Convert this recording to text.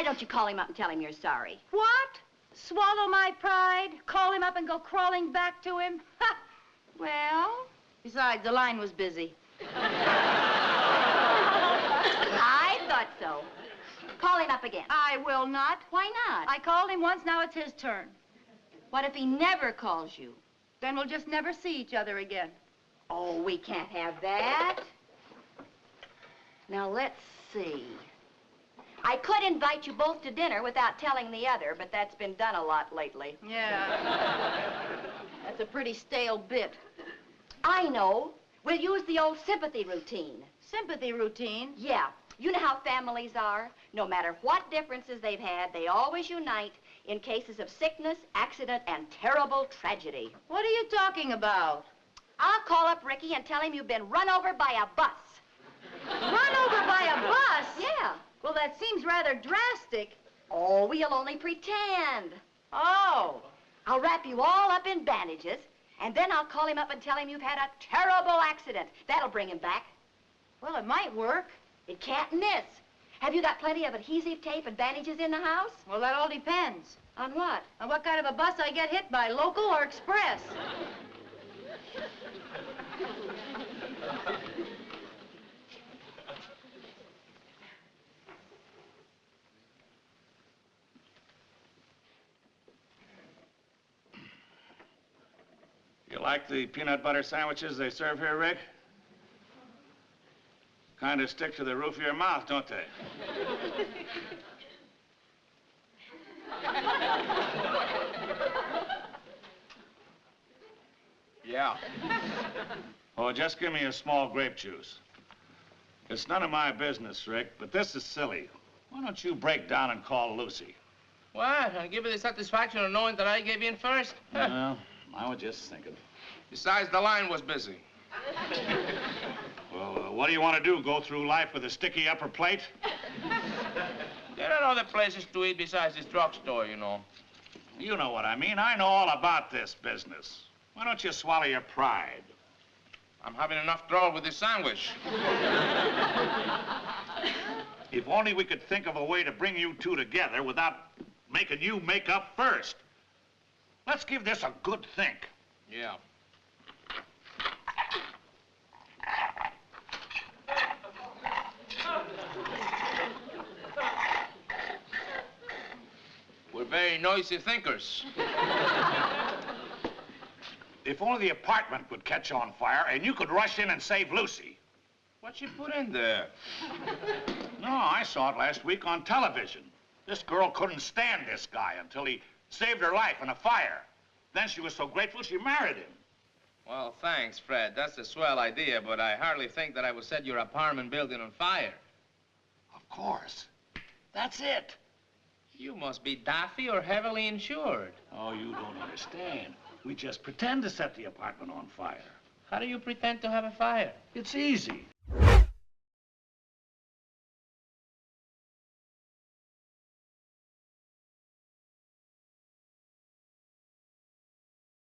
Why don't you call him up and tell him you're sorry? What? Swallow my pride? Call him up and go crawling back to him? Ha! Well, Besides, the line was busy. I thought so. Call him up again. I will not. Why not? I called him once, now it's his turn. What if he never calls you? Then we'll just never see each other again. Oh, we can't have that. Now, let's see. I could invite you both to dinner without telling the other, but that's been done a lot lately. Yeah. That's a pretty stale bit. I know. We'll use the old sympathy routine. Sympathy routine? Yeah. You know how families are. No matter what differences they've had, they always unite in cases of sickness, accident, and terrible tragedy. What are you talking about? I'll call up Ricky and tell him you've been run over by a bus. Run over by a bus? Yeah. Well, that seems rather drastic. Oh, we'll only pretend. Oh. I'll wrap you all up in bandages, and then I'll call him up and tell him you've had a terrible accident. That'll bring him back. Well, it might work. It can't miss. Have you got plenty of adhesive tape and bandages in the house? Well, that all depends. On what? On what kind of a bus I get hit by, local or express. You like the peanut butter sandwiches they serve here, Rick? Kind of stick to the roof of your mouth, don't they? Yeah. Oh, just give me a small grape juice. It's none of my business, Rick, but this is silly. Why don't you break down and call Lucy? What? And give her the satisfaction of knowing that I gave in first? Well, I was just thinking. Besides, the line was busy. Well, what do you want to do? Go through life with a sticky upper plate? There are other places to eat besides this drugstore, you know. You know what I mean. I know all about this business. Why don't you swallow your pride? I'm having enough trouble with this sandwich. If only we could think of a way to bring you two together without making you make up first. Let's give this a good think. Yeah. We're very noisy thinkers. If only the apartment would catch on fire and you could rush in and save Lucy. What you put in there? No, I saw it last week on television. This girl couldn't stand this guy until he saved her life in a fire. Then she was so grateful she married him. Well, thanks, Fred. That's a swell idea, but I hardly think that I will set your apartment building on fire. Of course. That's it. You must be daffy or heavily insured. Oh, you don't understand. We just pretend to set the apartment on fire. How do you pretend to have a fire? It's easy.